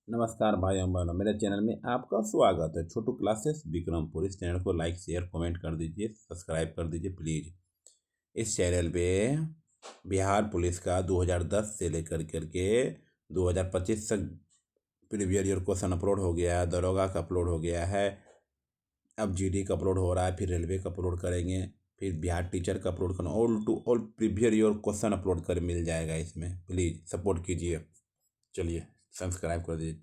नमस्कार भाई एवं बहनों, मेरे चैनल में आपका स्वागत है। छोटू क्लासेस विक्रमपुर। इस चैनल को लाइक शेयर कमेंट कर दीजिए, सब्सक्राइब कर दीजिए प्लीज़। इस चैनल पे बिहार पुलिस का 2010 से लेकर करके 2025 तक प्रीवियस ईयर क्वेश्चन अपलोड हो गया है, दरोगा का अपलोड हो गया है, अब जीडी का अपलोड हो रहा है, फिर रेलवे का अपलोड करेंगे, फिर बिहार टीचर का अपलोड करना, all to all previous year question upload कर मिल जाएगा इसमें। प्लीज़ सपोर्ट कीजिए। चलिए सब्सक्राइब कर दीजिए,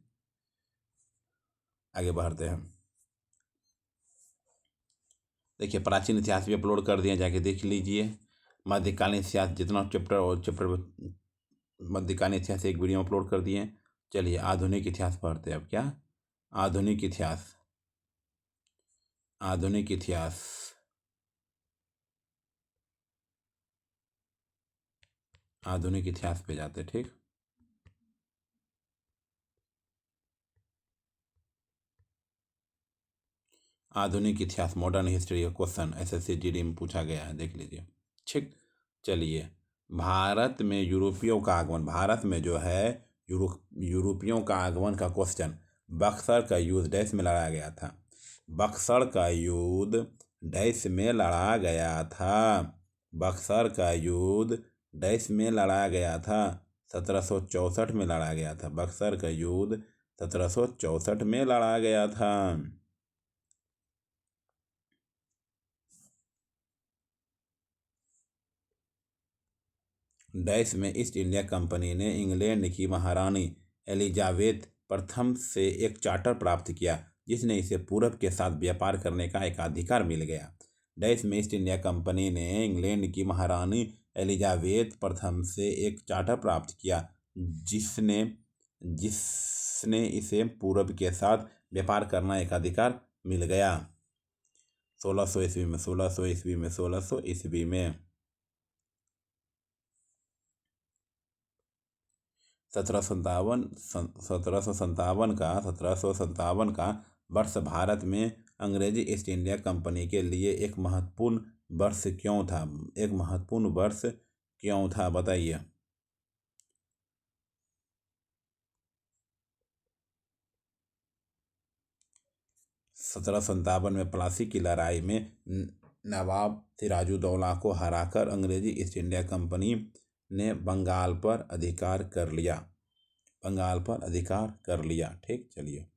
आगे बढ़ते हैं। देखिए, प्राचीन इतिहास भी अपलोड कर दिए, जाके देख लीजिए। मध्यकालीन इतिहास जितना चैप्टर मध्यकालीन इतिहास एक वीडियो अपलोड कर दिए। चलिए आधुनिक इतिहास पढ़ते हैं अब। क्या आधुनिक इतिहास, आधुनिक इतिहास, आधुनिक इतिहास पे जाते। ठीक, आधुनिक इतिहास मॉडर्न हिस्ट्री का क्वेश्चन एसएससी जीडी में पूछा गया है, देख लीजिए। ठीक, चलिए। भारत में यूरोपियों का आगमन, भारत में जो है यूरोपियों का आगमन का क्वेश्चन। बक्सर का युद्ध डैश में लड़ा गया था। बक्सर का युद्ध डैश में लड़ा गया था। बक्सर का युद्ध डैश में लड़ा गया था। 1764 में लड़ा गया था। बक्सर का युद्ध 1764 में लड़ा गया था। डैश में ईस्ट इंडिया कंपनी ने इंग्लैंड की महारानी एलिजाबेथ प्रथम से एक चार्टर प्राप्त किया, जिसने इसे पूरब के साथ व्यापार करने का एकाधिकार मिल गया। डैश में ईस्ट इंडिया कंपनी ने इंग्लैंड की महारानी एलिजाबेथ प्रथम से एक चार्टर प्राप्त किया, जिसने जिसने इसे पूरब के साथ व्यापार करना एकाधिकार मिल गया। 1600 ईस्वी में 1600 ईस्वी में 1600 ईस्वी में 1757 का वर्ष भारत में अंग्रेजी ईस्ट इंडिया कंपनी के लिए एक महत्वपूर्ण वर्ष क्यों था? एक महत्वपूर्ण वर्ष क्यों था, बताइए। सत्रह सत्तावन में प्लासी की लड़ाई में नवाब सिराजुद्दौला को हराकर अंग्रेजी ईस्ट इंडिया कंपनी ने बंगाल पर अधिकार कर लिया। बंगाल पर अधिकार कर लिया। ठीक, चलिए।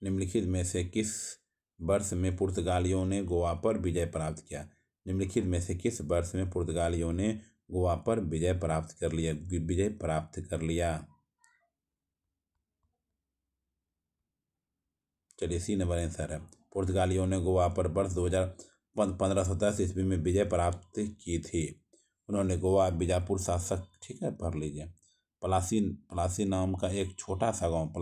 निम्नलिखित में से किस वर्ष में पुर्तगालियों ने गोवा पर विजय प्राप्त किया? निम्नलिखित में से किस वर्ष में पुर्तगालियों ने गोवा पर विजय प्राप्त कर लिया? चलिए, सी नंबर आंसर है। पुर्तगालियों ने गोवा पर वर्ष 1510 ईस्वी में विजय प्राप्त की थी। उन्होंने गोवा बीजापुर शासक, ठीक है, पढ़ लीजिए। पलासी नाम का एक छोटा सा गांव,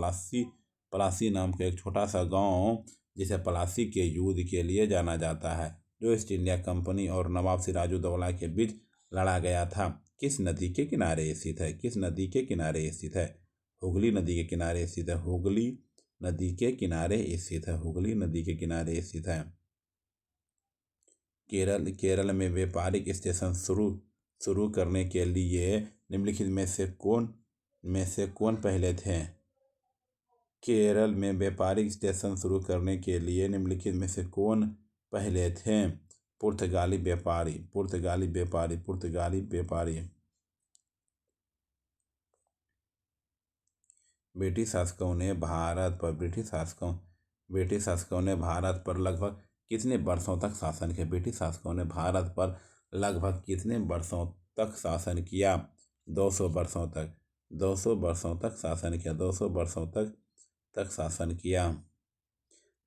पलासी नाम का एक छोटा सा गांव जिसे पलासी के युद्ध के लिए जाना जाता है, जो ईस्ट इंडिया कंपनी और नवाब सिराजुद्दौला के बीच लड़ा गया था, किस नदी के किनारे स्थित है? किस नदी के किनारे स्थित है? हुगली नदी के किनारे स्थित है। हुगली नदी के किनारे स्थित है। हुगली नदी के किनारे स्थित है। केरल में व्यापारिक स्टेशन शुरू करने के लिए निम्नलिखित में से कौन पहले थे? केरल में व्यापारिक स्टेशन शुरू करने के लिए निम्नलिखित में से कौन पहले थे? पुर्तगाली व्यापारी, पुर्तगाली व्यापारी, पुर्तगाली व्यापारी। ब्रिटिश शासकों ने भारत पर लगभग कितने वर्षों तक शासन किया? ब्रिटिश शासकों ने भारत पर लगभग कितने वर्षों तक शासन किया? 200 वर्षों तक। 200 वर्षों तक शासन किया। 200 वर्षों तक शासन किया।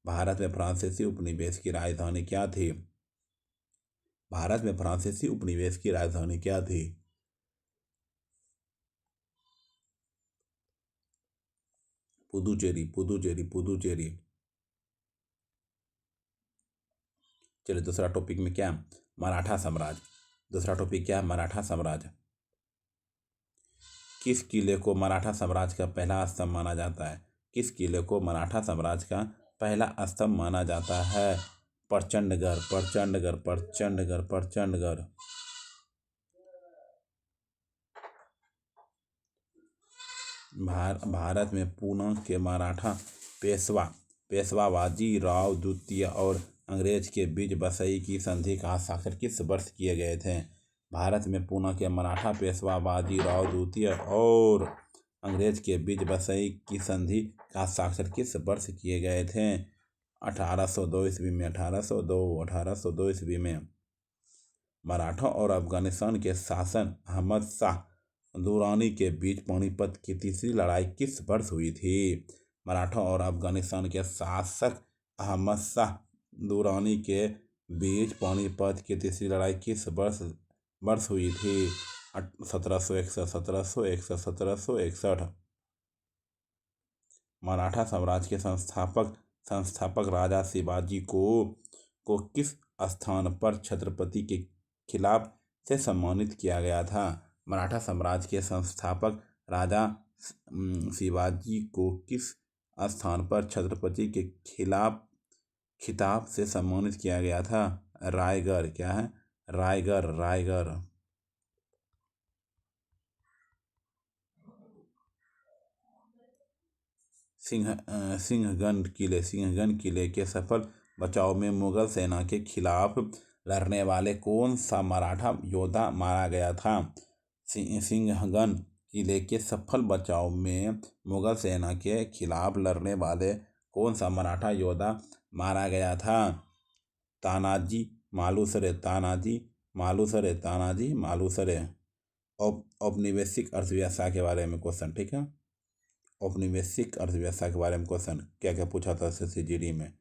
भारत में फ्रांसीसी उपनिवेश की राजधानी क्या थी? भारत में फ्रांसीसी उपनिवेश की राजधानी क्या थी? पुदुचेरी, पुदुचेरी, पुदुचेरी। चलिए, दूसरा टॉपिक में क्या? मराठा साम्राज्य। दूसरा टॉपिक क्या है? मराठा साम्राज्य। किस किले को मराठा साम्राज्य का पहला स्तंभ माना जाता है? किस किले को मराठा साम्राज्य का पहला स्तंभ माना जाता है? प्रचंडगढ़, प्रचंडगढ़, प्रचंडगढ़, प्रचंडगढ़। भारत में पूना के मराठा पेशवा बाजीराव द्वितीय और अंग्रेज के बीच बसई की संधि का हस्ताक्षर किस वर्ष किए गए थे? भारत में पूना के मराठा पेशवा बाजीराव द्वितीय और अंग्रेज के बीच बसई की संधि का हस्ताक्षर किस वर्ष किए गए थे? 1802 ईस्वी में। 1802 ईस्वी में। मराठा और अफगानिस्तान के शासक अहमद शाह दुरानी के बीच पानीपत की तीसरी लड़ाई किस वर्ष हुई थी? मराठा और अफगानिस्तान के शासक अहमद शाह दुरानी के बीच पानीपत की तीसरी लड़ाई किस वर्ष हुई थी? 1761, 1761, 1761। मराठा साम्राज्य के संस्थापक राजा शिवाजी को किस स्थान पर छत्रपति के खिलाफ से सम्मानित किया गया था? मराठा साम्राज्य के संस्थापक राजा शिवाजी को किस स्थान पर छत्रपति के खिताब से सम्मानित किया गया था? रायगढ़। क्या है? रायगढ़। सिंहगन किले के सफल बचाव में मुगल सेना के खिलाफ लड़ने वाले कौन सा मराठा योद्धा मारा गया था? सिंहगन किले के सफल बचाव में मुगल सेना के खिलाफ लड़ने वाले कौन सा मराठा योद्धा मारा गया था? तानाजी मालुसरे। औपनिवेशिक अर्थव्यवस्था के बारे में क्वेश्चन, ठीक है। औपनिवेशिक अर्थव्यवस्था के बारे में क्वेश्चन क्या क्या पूछा था CGD में?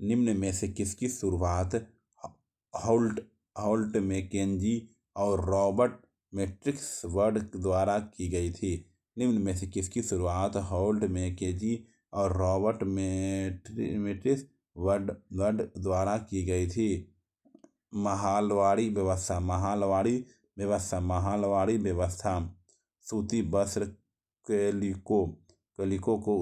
निम्न में से किसकी शुरुआत हॉल्ट मैकेंजी और रॉबर्ट मैट्रिक्स वर्ड द्वारा की गई थी? निम्न में से किसकी शुरुआत हॉल्ट मैकेंजी और रॉबर्ट मैट्रिक्स वर्ड द्वारा की गई थी? महालवाड़ी व्यवस्था। सूती वस्त्र कैलिको को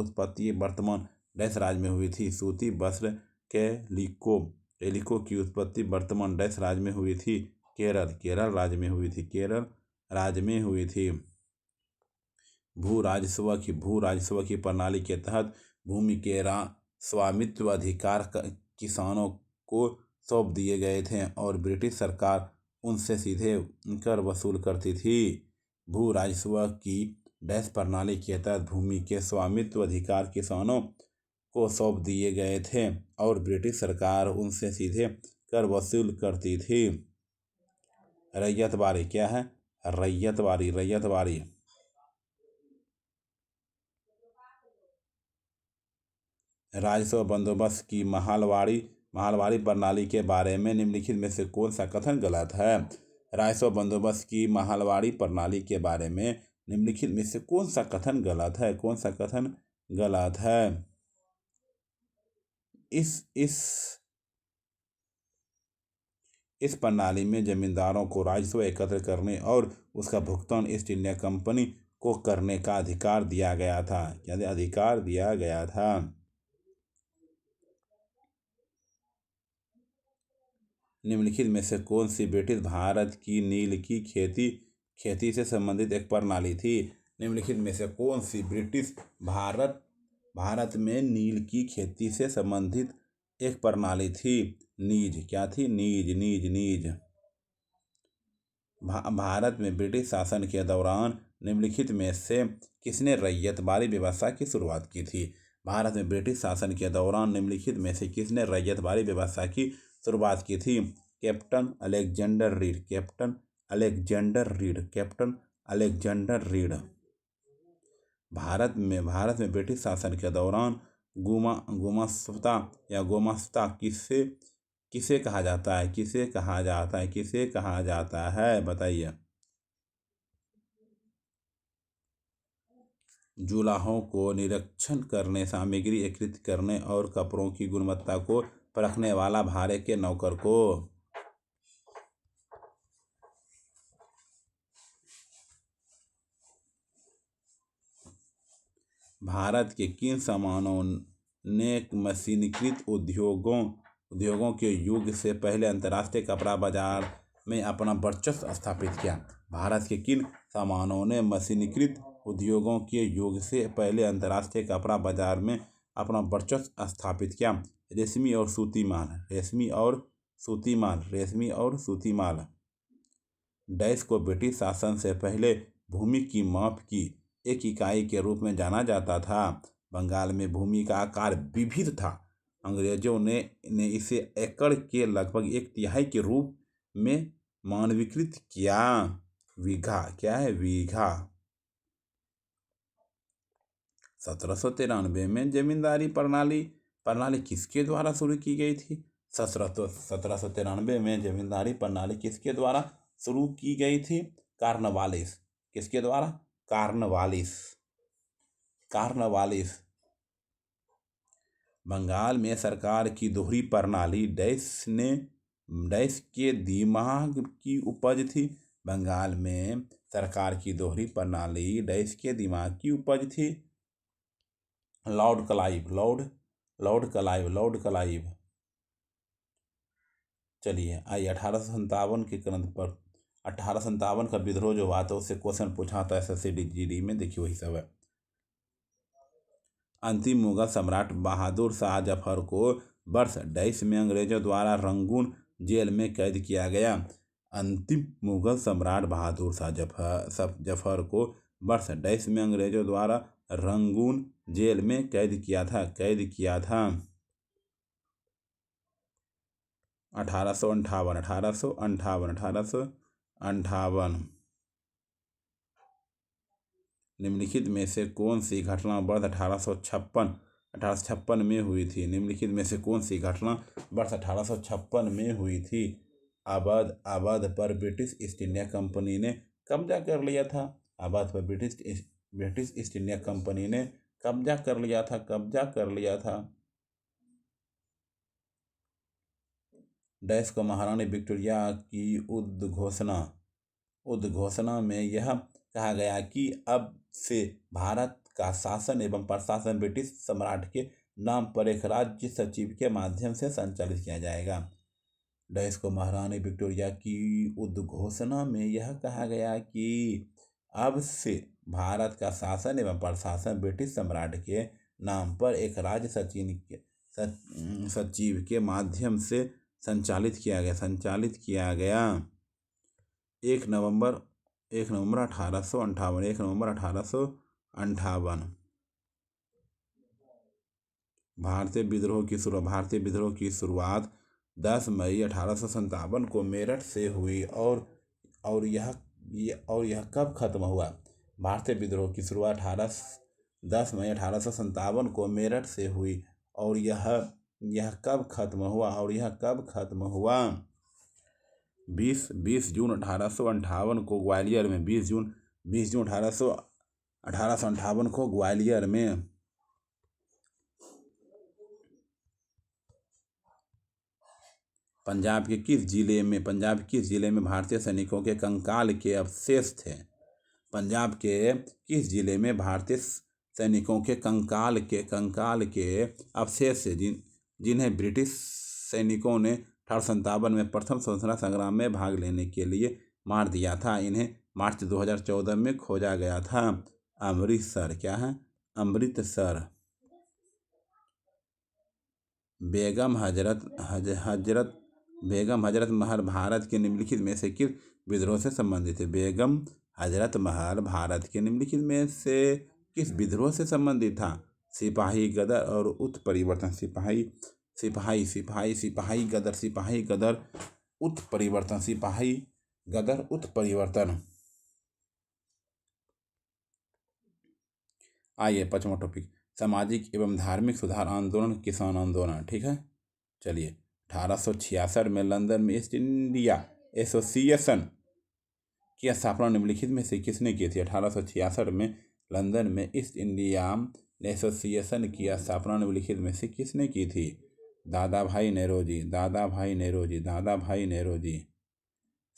उत्पत्ति वर्तमान डैश राज्य में हुई थी? सूती वस्त्र कैलिको की उत्पत्ति वर्तमान डैश राज्य में हुई थी? केरल राज्य में हुई थी। भू राजस्व की प्रणाली के तहत भूमि के स्वामित्व अधिकार किसानों को सौंप दिए गए थे और ब्रिटिश सरकार उनसे सीधे कर वसूल करती थी। भू राजस्व की डैश प्रणाली के तहत भूमि के स्वामित्व अधिकार किसानों को सौंप दिए गए थे और ब्रिटिश सरकार उनसे सीधे कर वसूल करती थी। रैयतवाड़ी। क्या है? रैयतवाड़ी। राजस्व बंदोबस्त की महालवाड़ी प्रणाली के बारे में निम्नलिखित में से कौन सा कथन गलत है? राजस्व बंदोबस्त की महालवाड़ी प्रणाली के बारे में निम्नलिखित में से कौन सा कथन गलत है? इस प्रणाली में जमींदारों को राजस्व एकत्र करने और उसका भुगतान ईस्ट इंडिया कंपनी को करने का अधिकार दिया गया था। अधिकार दिया गया था। निम्नलिखित में से कौन सी ब्रिटिश भारत की नील की खेती से संबंधित एक प्रणाली थी? निम्नलिखित में से कौन सी ब्रिटिश भारत में नील की खेती से संबंधित एक प्रणाली थी? नीज। क्या थी? नीज। भारत में ब्रिटिश शासन के दौरान निम्नलिखित में से किसने रैयतवाड़ी व्यवस्था की शुरुआत की थी? भारत में ब्रिटिश शासन के दौरान निम्नलिखित में से किसने रैयतवाड़ी व्यवस्था की शुरुआत की थी? Captain Alexander read. भारत में ब्रिटिश शासन के दौरान गोमास्ता किसे कहा जाता है? बताइए। जुलाहों को निरीक्षण करने, सामग्री एकत्रित करने और कपड़ों की गुणवत्ता को परखने वाला भाड़े के नौकर को। भारत के किन सामानों ने मशीनीकृत उद्योगों के युग से पहले अंतर्राष्ट्रीय कपड़ा बाजार में अपना वर्चस्व स्थापित किया? भारत के किन सामानों ने मशीनीकृत उद्योगों के युग से पहले अंतर्राष्ट्रीय कपड़ा बाजार में अपना वर्चस्व स्थापित किया। रेशमी और सूती माल, रेशमी और सूती माल, रेशमी और सूती माल डैश को ब्रिटिश शासन से पहले भूमि की माप की एक इकाई के रूप में जाना जाता था। बंगाल में भूमि का आकार विविध था। अंग्रेजों ने इसे एकड़ के लगभग 1/3 के रूप में मानकीकृत किया। बीघा क्या है? बीघा। 1793 में जमींदारी प्रणाली किसके द्वारा शुरू की गई थी? 1793 में जमींदारी प्रणाली किसके द्वारा शुरू की गई थी? कार्नवालिस। किसके द्वारा? कार्नवालिस। बंगाल में सरकार की दोहरी प्रणाली डैश के दिमाग की उपज थी। बंगाल में सरकार की दोहरी प्रणाली डैश के दिमाग की उपज थी। Lord Clive. चलिए आइए 1857 के ग्रंथ पर 1857 का विद्रोह जो हुआ था उससे क्वेश्चन पूछा था SSCGD में, देखिए वही सब है। अंतिम मुगल सम्राट बहादुर शाह जफर को वर्ष डैश में अंग्रेजों द्वारा रंगून जेल में कैद किया गया। अंतिम मुगल सम्राट बहादुर शाह जफर को वर्ष डैश में अंग्रेजों द्वारा रंगून जेल में कैद किया था। 1858। निम्नलिखित में से कौन सी घटना वर्ष 1856 में हुई थी? निम्नलिखित में से कौन सी घटना वर्ष 1856 में हुई थी? अवध पर ब्रिटिश ईस्ट इंडिया कंपनी ने कब्जा कर लिया था। अवध पर ब्रिटिश ईस्ट इंडिया कंपनी ने कब्जा कर लिया था। डैश को महारानी विक्टोरिया की उद्घोषणा में यह कहा गया कि अब से भारत का शासन एवं प्रशासन ब्रिटिश सम्राट के नाम पर एक राज्य सचिव के माध्यम से संचालित किया जाएगा। डैश को महारानी विक्टोरिया की उद्घोषणा में यह कहा गया कि अब से भारत का शासन एवं प्रशासन ब्रिटिश सम्राट के नाम पर एक राज्य सचिव के माध्यम से संचालित किया गया। 1 नवंबर 1858। भारतीय विद्रोह की शुरुआत 10 मई 1857 को मेरठ से हुई और यह कब खत्म हुआ? भारतीय विद्रोह की शुरुआत 10 मई 1857 को मेरठ से हुई और यह कब खत्म हुआ? 20 जून 1858 को ग्वालियर में 20 जून 1858 को ग्वालियर में पंजाब के किस जिले में भारतीय सैनिकों के कंकाल के अवशेष थे? पंजाब के किस जिले में भारतीय सैनिकों के कंकाल के अवशेष थे जिन्हें ब्रिटिश सैनिकों ने 1857 में प्रथम स्वतंत्रता संग्राम में भाग लेने के लिए मार दिया था? इन्हें मार्च 2014 में खोजा गया था। अमृतसर। क्या है? अमृतसर। बेगम हजरत महल भारत के निम्नलिखित में से किस विद्रोह से संबंधित है? बेगम हजरत महल भारत के निम्नलिखित में से किस विद्रोह से संबंधित था? सिपाही गदर और उत्परिवर्तन। सिपाही गदर उत्परिवर्तन। आइए 5वां टॉपिक, सामाजिक एवं धार्मिक सुधार आंदोलन, किसान आंदोलन। ठीक है, चलिए 1866 में लंदन में ईस्ट इंडिया एसोसिएशन की स्थापना निम्नलिखित में से किसने की थी? 1866 में लंदन में ईस्ट इंडिया एसोसिएशन की स्थापना निम्नलिखित में से किसने की थी? दादा भाई नेरोजी।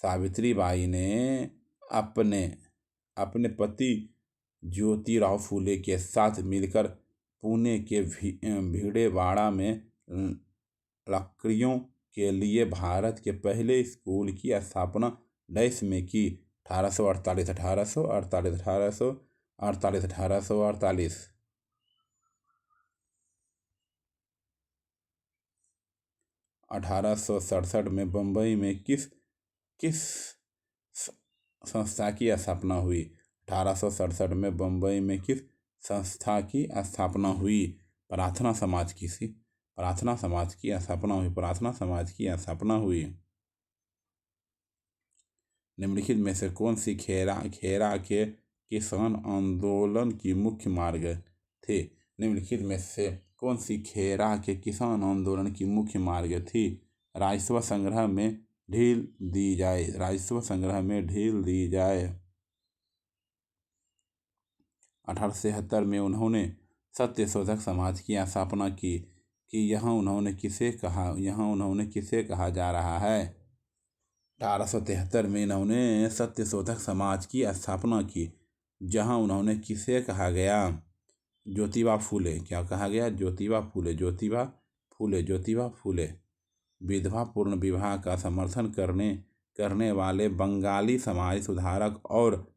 सावित्रीबाई ने अपने पति ज्योतिराव फूले के साथ मिलकर पुणे के भिडेवाड़ा में लड़कियों के लिए भारत के पहले स्कूल की स्थापना डैश में की। 1848 अड़तालीस 1848। 1867 में बम्बई में किस किस स- संस्था की स्थापना हुई? 1867 में बम्बई में किस संस्था की स्थापना हुई? प्रार्थना समाज की सी प्रार्थना समाज की स्थापना हुई। प्रार्थना समाज की स्थापना हुई। निम्नलिखित में से कौन सी खेरा खेरा के किसान आंदोलन की मुख्य मार्ग थे? निम्नलिखित में से कौन सी खेरा के किसान आंदोलन की मुख्य मार्ग थी? राजस्व संग्रह में ढील दी जाए। राजस्व संग्रह में ढील दी जाए। 1873 में उन्होंने सत्य शोधक समाज की स्थापना की कि यहाँ उन्होंने किसे कहा जा रहा है? 1873 में इन्होंने सत्य शोधक समाज की स्थापना की, जहाँ उन्होंने किसे कहा गया? ज्योतिबा फूले। क्या कहा गया? ज्योतिबा फूले। ज्योतिबा फूले। ज्योतिबा फूले। विधवा पूर्ण विवाह का समर्थन करने वाले बंगाली समाज सुधारक और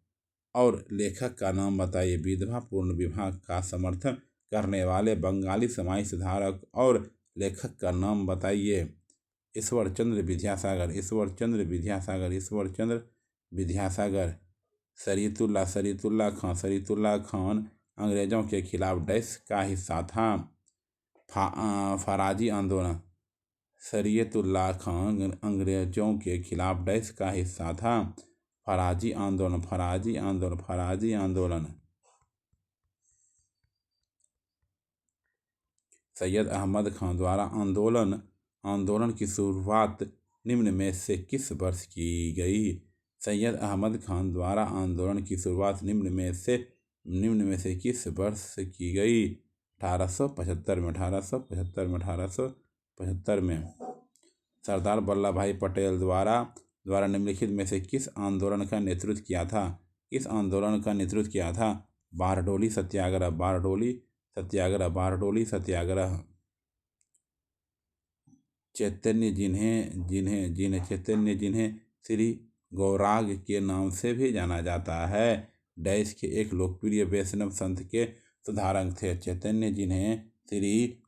लेखक का नाम बताइए। विधवा पूर्ण विवाह का समर्थन करने वाले बंगाली समाज सुधारक और लेखक का नाम बताइए। ईश्वरचंद्र विद्यासागर। ईश्वरचंद्र विद्यासागर। ईश्वरचंद्र विद्यासागर। शरीयतुल्लाह खान अंग्रेजों के खिलाफ डैश का हिस्सा था? फराजी आंदोलन। शरीयतुल्लाह खान अंग्रेजों के खिलाफ डैश का हिस्सा था? फराजी आंदोलन। फराजी आंदोलन। फराजी आंदोलन। सैयद अहमद खान द्वारा आंदोलन की शुरुआत निम्न में से किस वर्ष की गई? सैयद अहमद खान द्वारा आंदोलन की शुरुआत निम्न में से किस वर्ष की गई? 1875 में। 1875 में। 1875 में। सरदार वल्लभ भाई पटेल द्वारा निम्नलिखित में से किस आंदोलन का नेतृत्व किया था? किस आंदोलन का नेतृत्व किया था? बारडोली सत्याग्रह। बारडोली सत्याग्रह। बारडोली सत्याग्रह। चैतन्य जिन्हें श्री गौरांग के नाम से भी जाना जाता है, डैश के एक लोकप्रिय वैष्णव संत के सुधारक थे। चैतन्य जिन्हें श्री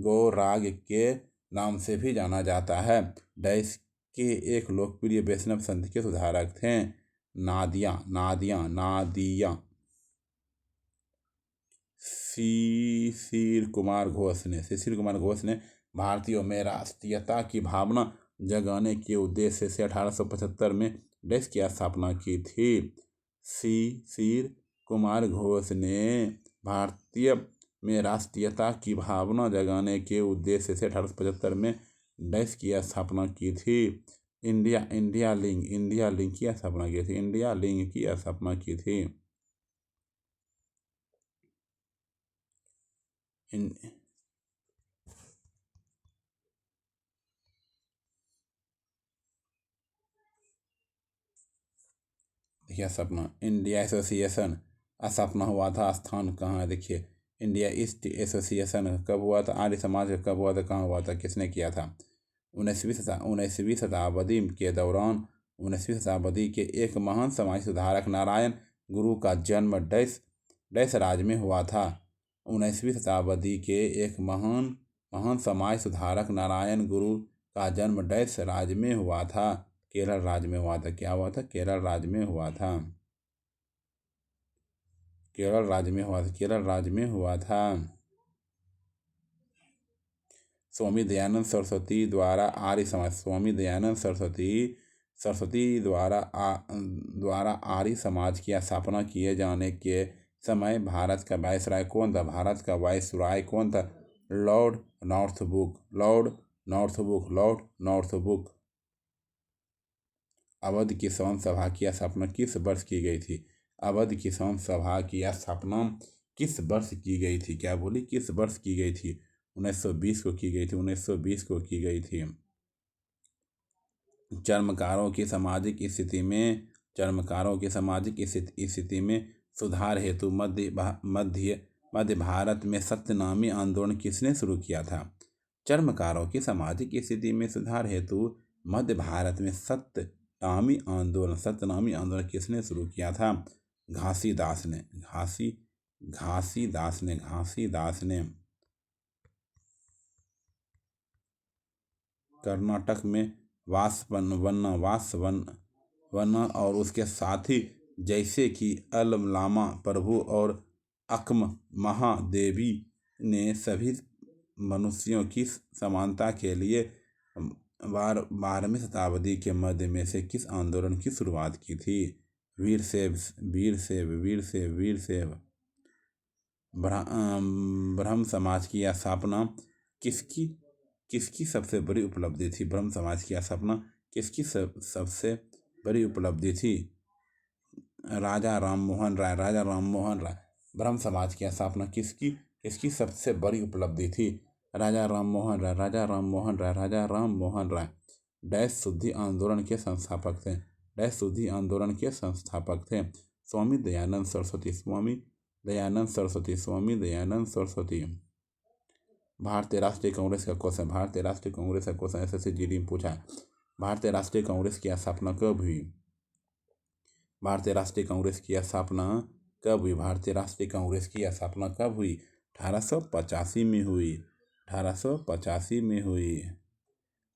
गौरांग के नाम से भी जाना जाता है, डैश के एक लोकप्रिय वैष्णव संत के सुधारक थे। नादिया। शिशिर कुमार घोष ने भारतीयों में राष्ट्रीयता की भावना जगाने के उद्देश्य से 1875 में डैश की स्थापना की थी। शिशिर कुमार घोष ने भारतीय में राष्ट्रीयता की भावना जगाने के उद्देश्य से 1875 में डैश की स्थापना की थी। इंडिया लिंक की स्थापना की थी। इंडिया लिंक की स्थापना की थी। देखिए स्थापना। इंडिया एसोसिएशन स्थापना हुआ था, स्थान कहाँ है? देखिए इंडिया ईस्ट एसोसिएशन कब हुआ था? आर्य समाज कब हुआ था? कहाँ हुआ था? किसने किया था? 19वीं शताब्दी के दौरान 19वीं शताब्दी के एक महान समाज सुधारक नारायण गुरु का जन्म डैश राज्य में हुआ था। 19वीं शताब्दी के एक महान समाज सुधारक नारायण गुरु का जन्म डैश राज्य में हुआ था? केरल राज्य में हुआ था। क्या हुआ था? केरल राज्य में हुआ था। केरल राज्य में हुआ था। केरल राज्य में हुआ था। स्वामी दयानंद सरस्वती द्वारा आर्य समाज। स्वामी दयानंद सरस्वती द्वारा आर्य समाज की स्थापना किए जाने के समय भारत का वायसराय कौन था? भारत का वायसराय कौन था? Lord Northbrook. अवध किसान सभा की स्थापना किस वर्ष की गई थी? अवध किसान सभा की स्थापना किस वर्ष की गई थी? क्या बोली? किस वर्ष की गई थी? 1920 को की गई थी। 1920 को की गई थी। चर्मकारों की सामाजिक स्थिति में सुधार हेतु मध्य भारत में सत्यनामी आंदोलन किसने शुरू किया था? चर्मकारों की सामाजिक स्थिति में सुधार हेतु मध्य भारत में सत्यनामी आंदोलन किसने शुरू किया था? घासीदास ने कर्नाटक में वासवन्ना और उसके साथी जैसे कि अलमलामा प्रभु और अक्म महादेवी ने सभी मनुष्यों की समानता के लिए 12वीं शताब्दी के मध्य में से किस आंदोलन की शुरुआत की थी? वीरशैव ब्रह्म समाज की स्थापना किसकी सबसे बड़ी उपलब्धि थी? ब्रह्म समाज की स्थापना किसकी सबसे बड़ी उपलब्धि थी? राजा राममोहन राय। ब्रह्म समाज की स्थापना किसकी सबसे बड़ी उपलब्धि थी? राजा राममोहन राय। डैश शुद्धि आंदोलन के संस्थापक थे। स्वामी दयानंद सरस्वती। भारतीय राष्ट्रीय कांग्रेस का क्वेश्चन एसएससी जीडी में पूछा है। भारतीय राष्ट्रीय कांग्रेस की स्थापना कब हुई? भारतीय राष्ट्रीय कांग्रेस की स्थापना कब हुई? 1885 में हुई।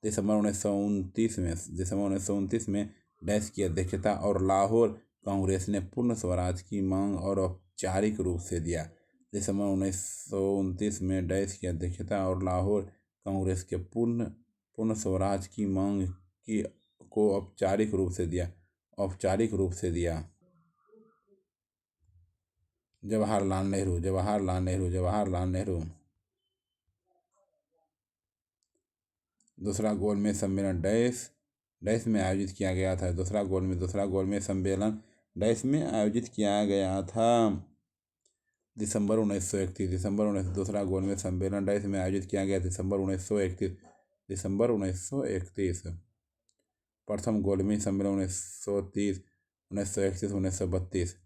दिसंबर 1929 में डैश की अध्यक्षता और लाहौर कांग्रेस ने पूर्ण स्वराज की मांग और औपचारिक रूप से दिया। दिसंबर 1929 में डैश की अध्यक्षता और लाहौर कांग्रेस के पूर्ण स्वराज की मांग को औपचारिक रूप से दिया। जवाहरलाल नेहरू। दूसरा गोलमेज सम्मेलन डैश में आयोजित किया गया था। दूसरा गोलमेज सम्मेलन डैश में आयोजित किया गया था। दिसंबर 1931। दूसरा गोलमेज सम्मेलन डैश में आयोजित किया गया दिसंबर 1931। प्रथम गोलमेज सम्मेलन 1930, 1931, 1932।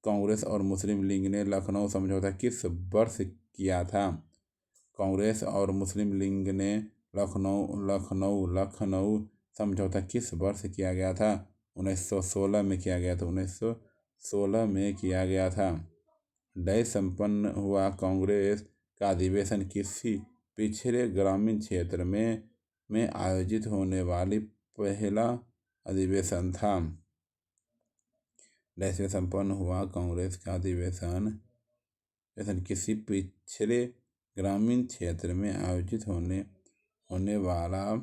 कांग्रेस और मुस्लिम लीग ने लखनऊ समझौता किस वर्ष किया था? कांग्रेस और मुस्लिम लीग ने लखनऊ समझौता किस वर्ष किया गया था? 1916 में किया गया था। डैश संपन्न हुआ कांग्रेस का अधिवेशन किसी पिछड़े ग्रामीण क्षेत्र में आयोजित होने वाली पहला अधिवेशन था। डैश में संपन्न हुआ कांग्रेस का अधिवेशन किसी पिछड़े ग्रामीण क्षेत्र में आयोजित होने वाला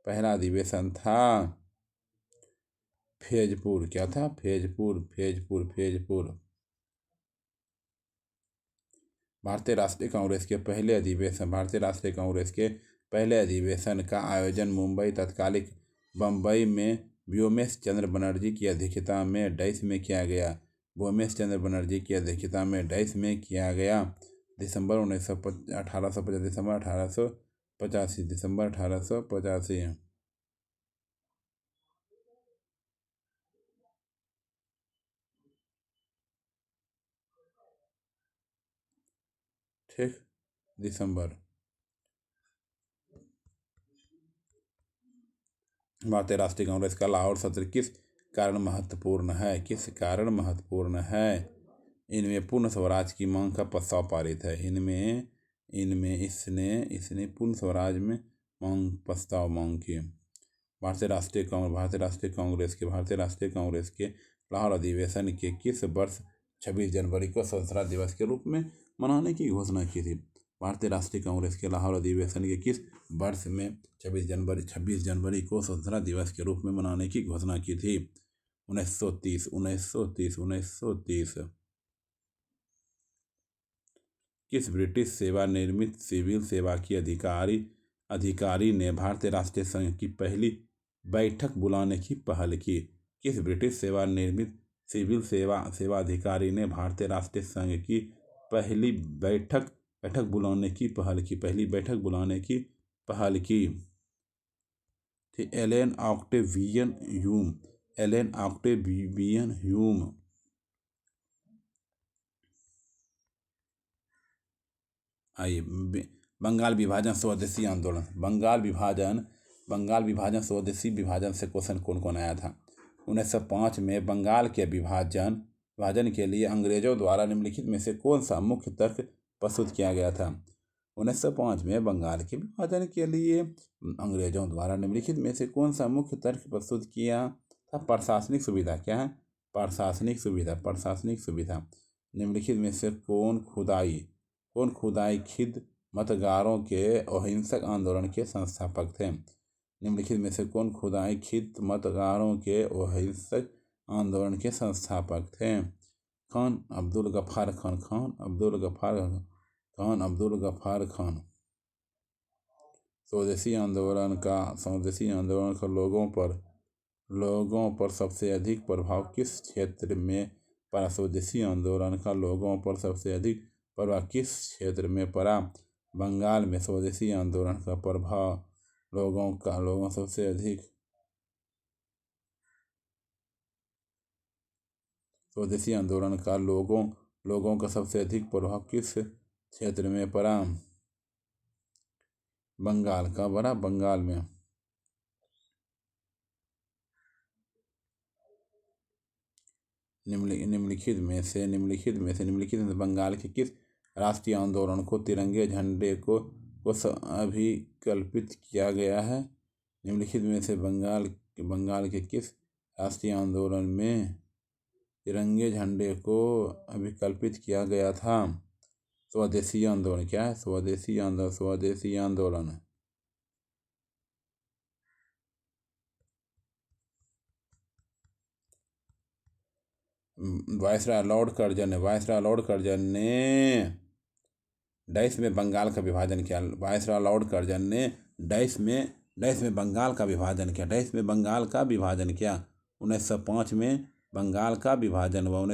पहला अधिवेशन था। फैजपुर। क्या था? फैजपुर। भारतीय राष्ट्रीय कांग्रेस के पहले अधिवेशन का आयोजन मुंबई तत्कालिक बम्बई में व्योमेश चंद्र बनर्जी की अध्यक्षता में डैश में किया गया। दिसंबर 1885। ठीक, दिसंबर। भारतीय राष्ट्रीय कांग्रेस का लाहौर सत्र किस कारण महत्वपूर्ण है? इनमें पूर्ण स्वराज की मांग का प्रस्ताव पारित है। इसने पूर्ण स्वराज में मांग की। भारतीय राष्ट्रीय कांग्रेस के लाहौर अधिवेशन के किस वर्ष 26 जनवरी को स्वतंत्रता दिवस के रूप में मनाने की घोषणा की थी? भारतीय राष्ट्रीय कांग्रेस के लाहौर अधिवेशन के किस वर्ष में 26 जनवरी को स्वतंत्रता दिवस के रूप में मनाने की घोषणा की थी? 1930। किस ब्रिटिश सेवानिवृत्त सिविल सेवा की अधिकारी ने भारतीय राष्ट्रीय संघ की पहली बैठक बुलाने की पहल की? किस ब्रिटिश सेवानिवृत्त सिविल सेवा अधिकारी ने भारतीय राष्ट्रीय संघ की पहली बैठक बुलाने की पहल की थी? Allan Octavian Hume. आइए, बंगाल विभाजन स्वदेशी आंदोलन। बंगाल विभाजन स्वदेशी विभाजन से क्वेश्चन कौन आया था? 1905 में बंगाल के विभाजन विभाजन के लिए अंग्रेजों द्वारा निम्नलिखित में से कौन सा मुख्य तर्क प्रस्तुत किया गया था? 1905 में बंगाल के विभाजन के लिए अंग्रेजों द्वारा निम्नलिखित में से कौन सा मुख्य तर्क प्रस्तुत किया था? प्रशासनिक सुविधा। क्या है? प्रशासनिक सुविधा। प्रशासनिक सुविधा। निम्नलिखित में से कौन खुदाई खिद मतगारों के अहिंसक आंदोलन के संस्थापक थे? निम्नलिखित में से कौन खुदाई खिद मतगारों के अहिंसक आंदोलन के संस्थापक थे? खान अब्दुल गफ्फार खान। खान अब्दुल गफ्फार खान। स्वदेशी आंदोलन का लोगों पर सबसे अधिक प्रभाव किस क्षेत्र में पड़ा? स्वदेशी आंदोलन का लोगों पर सबसे अधिक प्रभाव किस क्षेत्र में पड़ा? बंगाल में। स्वदेशी आंदोलन का प्रभाव लोगों सबसे अधिक स्वदेशी आंदोलन का लोगों का सबसे अधिक प्रभाव किस क्षेत्र में पड़ा? बंगाल का पड़ा। बंगाल में। निम्नलिखित में से बंगाल के किस राष्ट्रीय आंदोलन को तिरंगे झंडे को अभिकल्पित किया गया है? निम्नलिखित में से बंगाल के किस राष्ट्रीय आंदोलन में तिरंगे झंडे को अभिकल्पित किया गया था? स्वदेशी आंदोलन। क्या है? स्वदेशी आंदोलन। वायसराय लॉर्ड कर्जन ने डैश में बंगाल का विभाजन किया। वायसराय लॉर्ड कर्जन ने डैश में बंगाल का विभाजन किया। 1905 में बंगाल का विभाजन हुआ।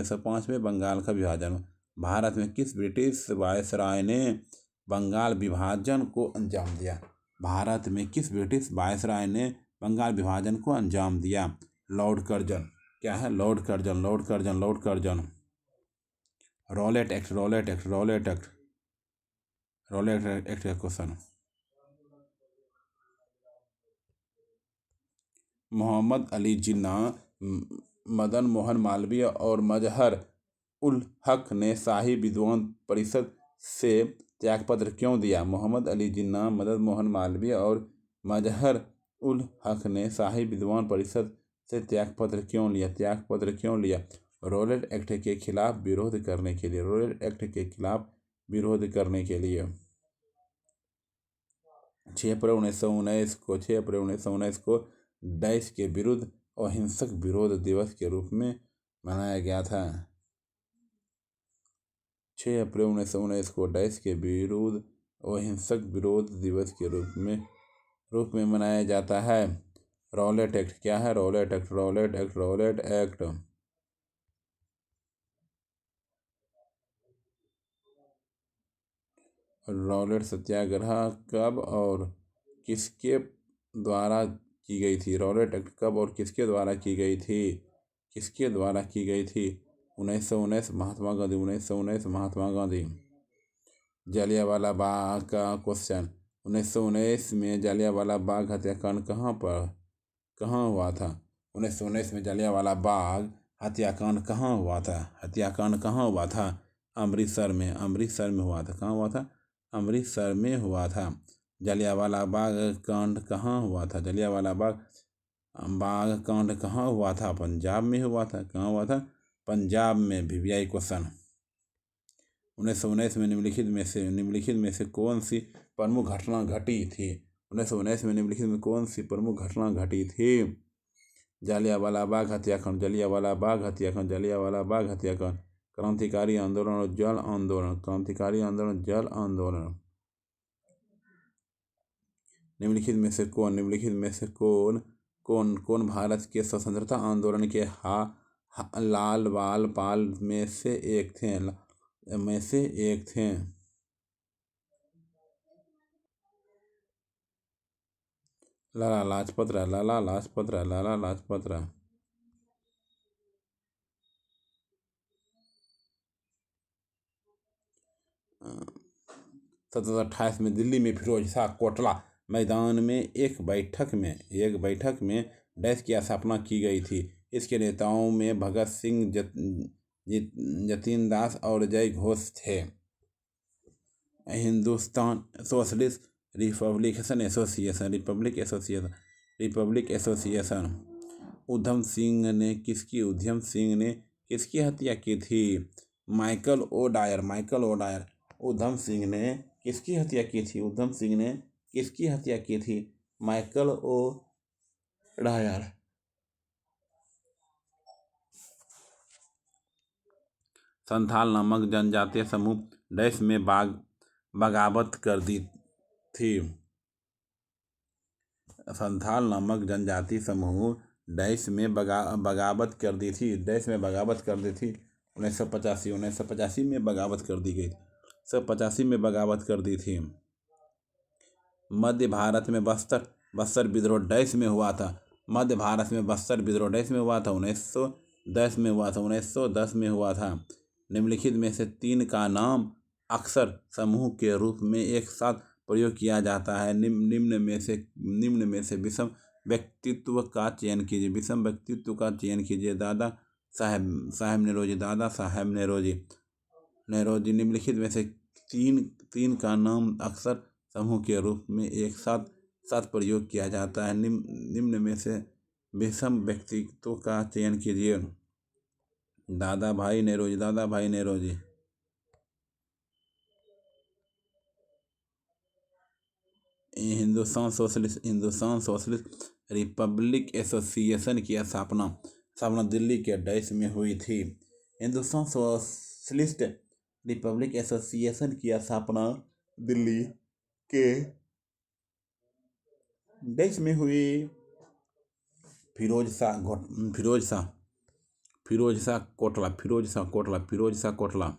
भारत में किस ब्रिटिश वायसराय ने बंगाल विभाजन को अंजाम दिया? भारत में किस ब्रिटिश वायसराय ने बंगाल विभाजन को अंजाम दिया? Lord Curzon. क्या है? Lord Curzon. रॉलेट एक्ट का क्वेश्चन। मोहम्मद अली जिन्ना, मदन मोहन मालवीय और मजहर उल हक ने शाही विद्वान परिषद से त्यागपत्र क्यों दिया? मोहम्मद अली जिन्ना, मदन मोहन मालवीय और मजहर उल हक ने शाही विद्वान परिषद से त्यागपत्र क्यों लिया? रॉलेट एक्ट के खिलाफ विरोध करने के लिए। 6 अप्रैल 1919 को डैश के विरुद्ध अहिंसक विरोध दिवस के रूप में मनाया गया था। 6 अप्रैल 1919 को डैश के विरुद्ध अहिंसक विरोध दिवस के रूप में मनाया जाता है। Rowlatt act. क्या है? Rowlatt act. रॉलेट सत्याग्रह कब और किसके द्वारा की गई थी? रॉलेट एक्ट कब और किसके द्वारा की गई थी? 1919 महात्मा गांधी। जलियांवाला बाग का क्वेश्चन। 1919 में जलियांवाला बाग हत्याकांड कहाँ हुआ था? 1919 में जलियांवाला बाग हत्याकांड कहाँ हुआ था? अमृतसर में हुआ था। कहाँ हुआ था? अमृतसर में हुआ था। जलियांवाला बाग कांड कहाँ हुआ था? जलियांवाला बाग कांड कहाँ हुआ था? पंजाब में हुआ था। कहाँ हुआ था? पंजाब में। VVI question. 1919 में निम्नलिखित में से कौन सी प्रमुख घटना घटी थी? 1919 में निम्नलिखित में कौन सी प्रमुख घटना घटी थी? जलियांवाला बाग हत्याकांड। क्रांतिकारी आंदोलन और जल आंदोलन। निम्नलिखित में से कौन भारत के स्वतंत्रता आंदोलन के लाल बाल पाल में से एक थे? लाला लाजपत राय। 1728 में दिल्ली में फिरोज शाह कोटला मैदान में एक बैठक में डैश की स्थापना की गई थी। इसके नेताओं में भगत सिंह, जतीन दास और जय घोष थे। Hindustan socialist Republic association Udham Singh ने किसकी हत्या की थी? Michael O'Dwyer. उधम सिंह ने किसकी हत्या की थी? Michael O'Dwyer. संथाल नामक जनजातीय समूह डैश में बगावत कर दी थी। संथाल नामक जनजातीय समूह डैश में बगावत कर दी थी। 1985 में बगावत कर दी गई। 1985 में बगावत कर दी थी। मध्य भारत में बस्तर विद्रोह डैश में हुआ था। 1910 में हुआ था। निम्नलिखित में से 3 का नाम अक्सर समूह के रूप में एक साथ प्रयोग किया जाता है। निम्न में से विषम व्यक्तित्व का चयन कीजिए। दादा साहेब नेरोजी। निम्नलिखित में से तीन का नाम अक्सर समूह के रूप में एक साथ प्रयोग किया जाता है। निम्न में से विषम व्यक्तित्व का चयन कीजिए। दादा भाई नेरोजी। हिंदुस्तान सोशलिस्ट रिपब्लिक एसोसिएशन की स्थापना दिल्ली के डैश में हुई थी। हिंदुस्तान सोशलिस्ट रिपब्लिक एसोसिएशन की स्थापना दिल्ली के डैश में हुई। फिरोज शाह कोटला।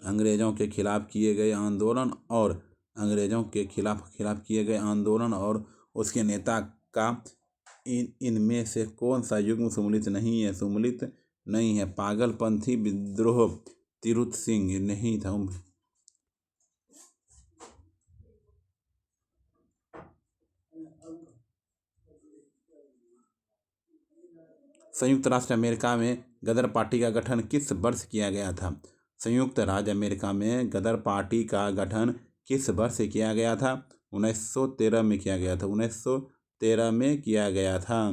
अंग्रेजों के खिलाफ किए गए आंदोलन और उसके नेता का इनमें से कौन सा युग्म सम्मिलित नहीं है? पागलपंथी विद्रोह तिरुत सिंह नहीं था। संयुक्त राज्य अमेरिका में गदर पार्टी का गठन किस वर्ष किया गया था? संयुक्त राज्य अमेरिका में गदर पार्टी का गठन किस वर्ष किया गया था? 1913 में किया गया था।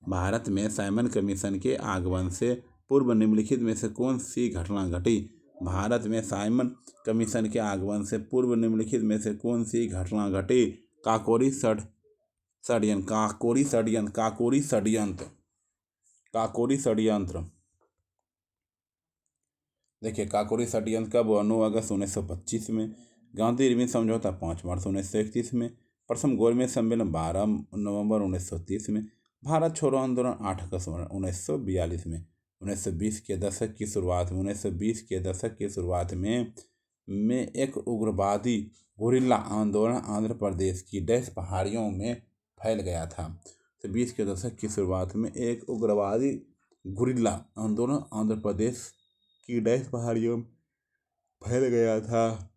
भारत में साइमन कमीशन के आगमन से पूर्व निम्नलिखित में से कौन सी घटना घटी? भारत में साइमन कमीशन के आगमन से पूर्व निम्नलिखित में से कौन सी घटना घटी? काकोरी षड्यंत्र। देखिए, काकोरी षड्यंत्र कब हुआ? 9 अगस्त 1925 में। गांधी इरविन समझौता 5 मार्च 1931 में। प्रथम गोलमेज सम्मेलन 12 नवंबर 1930 में। भारत छोड़ो आंदोलन 8 अगस्त 1942 में। 1920 के दशक की शुरुआत में एक उग्रवादी गुरिल्ला आंदोलन आंध्र प्रदेश की डैश पहाड़ियों में फैल गया था। 20 के दशक की शुरुआत में एक उग्रवादी गुरिल्ला आंदोलन आंध्र प्रदेश की डैश पहाड़ियों में फैल गया था।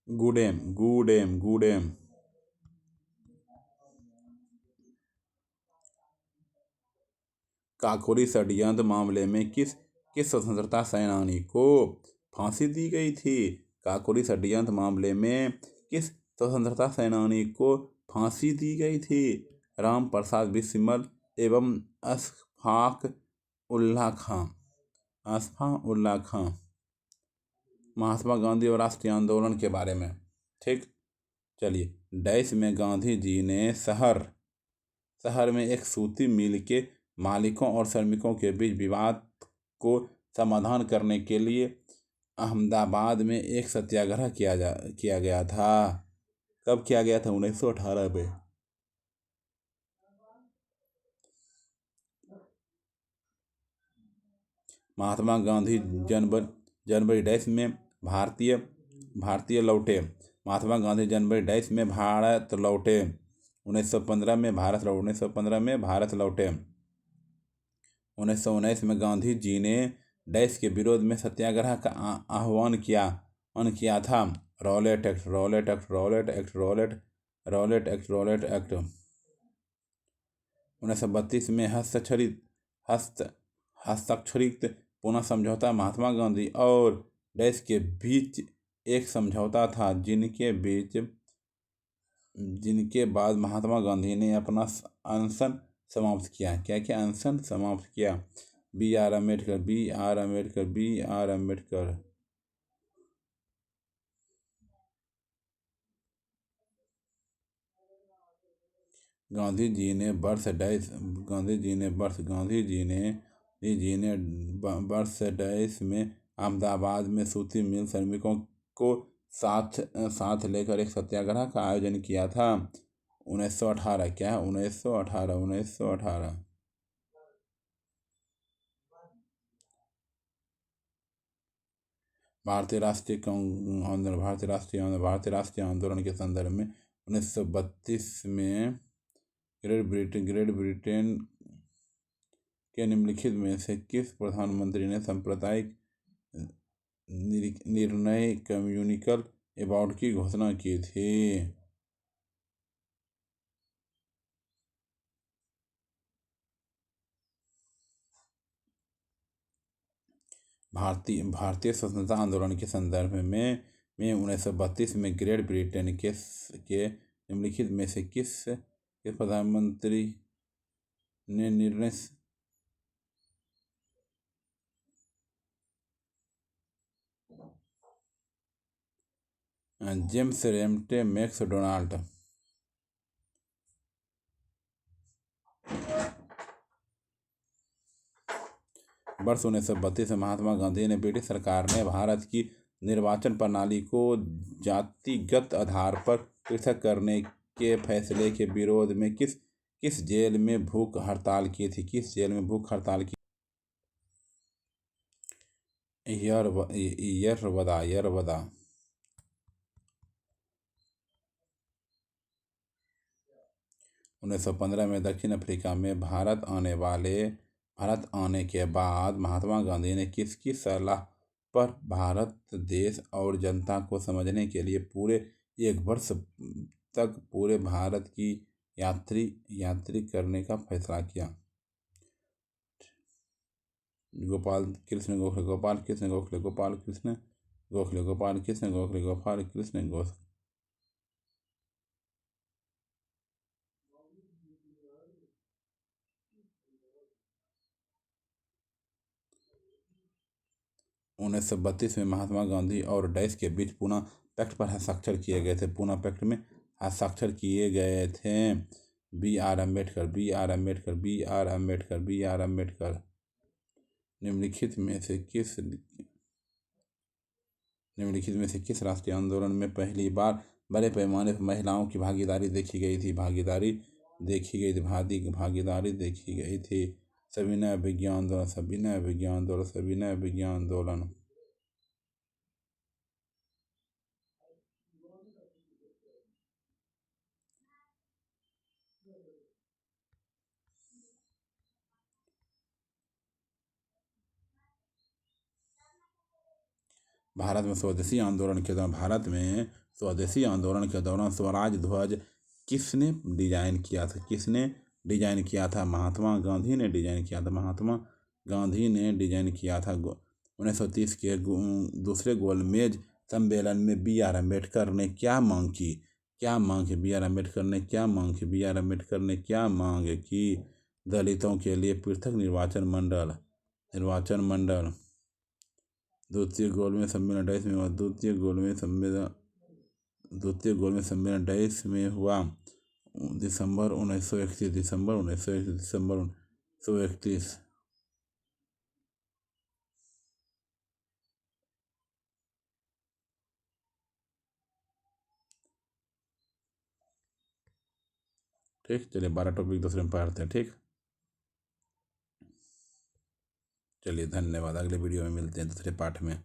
गुडेम। काकोरी षड्यंत्र मामले में किस स्वतंत्रता सेनानी को फांसी दी गई थी? काकोरी षड्यंत्र मामले में किस स्वतंत्रता सेनानी को फांसी दी गई थी? राम प्रसाद बिस्मिल एवं अशफाक उल्लाह खां। महात्मा गांधी और राष्ट्रीय आंदोलन के बारे में। ठीक, चलिए। डैश में गांधी जी ने शहर में एक सूती मिल के मालिकों और श्रमिकों के बीच विवाद को समाधान करने के लिए अहमदाबाद में एक सत्याग्रह किया गया था। कब किया गया था? 1918 में। महात्मा गांधी जनवरी डैश में भारतीय लौटे। महात्मा गांधी जनवरी डैश में भारत लौटे। 1915 में भारत लौटे। 1919 में गांधी जी ने डैश के विरोध में सत्याग्रह का आह्वान किया था। रॉलेट एक्ट रॉलेट एक्ट 1932 में हस्ताक्षरित पुनः समझौता महात्मा गांधी और डैश के बीच एक समझौता था, जिनके बाद महात्मा गांधी ने अपना अनशन समाप्त किया। क्या अनशन समाप्त किया? B R Ambedkar. गांधी जी ने वर्ष डैश में अहमदाबाद में सूती मिल श्रमिकों को साथ लेकर एक सत्याग्रह का आयोजन किया था। 1918। क्या है? 1918। भारतीय राष्ट्रीय आंदोलन के संदर्भ में 1932 में ग्रेट ब्रिटेन के निम्नलिखित में से किस प्रधानमंत्री ने सांप्रदायिक निर्णय कम्युनिकल अवार्ड की घोषणा की थी? भारतीय स्वतंत्रता आंदोलन के संदर्भ में 1932 में ग्रेट ब्रिटेन के निम्नलिखित में से किस प्रधानमंत्री ने निर्णय जेम्स रेमटे मैकडोनाल्ड। वर्ष 1932 में महात्मा गांधी ने ब्रिटिश सरकार ने भारत की निर्वाचन प्रणाली को जातिगत आधार पर पृथक करने के फैसले के विरोध में किस जेल में भूख हड़ताल की थी? किस जेल में भूख हड़ताल की? यरवदा। 1915 में दक्षिण अफ्रीका में भारत आने के बाद महात्मा गांधी ने किसकी सलाह पर भारत देश और जनता को समझने के लिए पूरे एक वर्ष तक पूरे भारत की यात्री करने का फैसला किया? गोपाल कृष्ण गोखले। 1932 में महात्मा गांधी और डैश के बीच पूना पैक्ट पर हस्ताक्षर किए गए थे। पूना पैक्ट में हस्ताक्षर किए गए थे। B R Ambedkar. निम्नलिखित में से किस राष्ट्रीय आंदोलन में पहली बार बड़े पैमाने पर महिलाओं की भागीदारी देखी गई थी? सविनय विज्ञान आंदोलन। भारत में स्वदेशी आंदोलन के दौरान स्वराज ध्वज किसने डिजाइन किया था? महात्मा गांधी ने डिजाइन किया था। 1930 के दूसरे गोलमेज सम्मेलन में बी आर अम्बेडकर ने क्या मांग की? बी आर अम्बेडकर ने क्या मांग की? दलितों के लिए पृथक निर्वाचन मंडल। द्वितीय गोलमेज सम्मेलन डैश में हुआ। दिसंबर 1931। ठीक, चलिए 12 टॉपिक दूसरे में पढ़ते हैं। ठीक, चलिए धन्यवाद। अगले वीडियो में मिलते हैं दूसरे पार्ट में।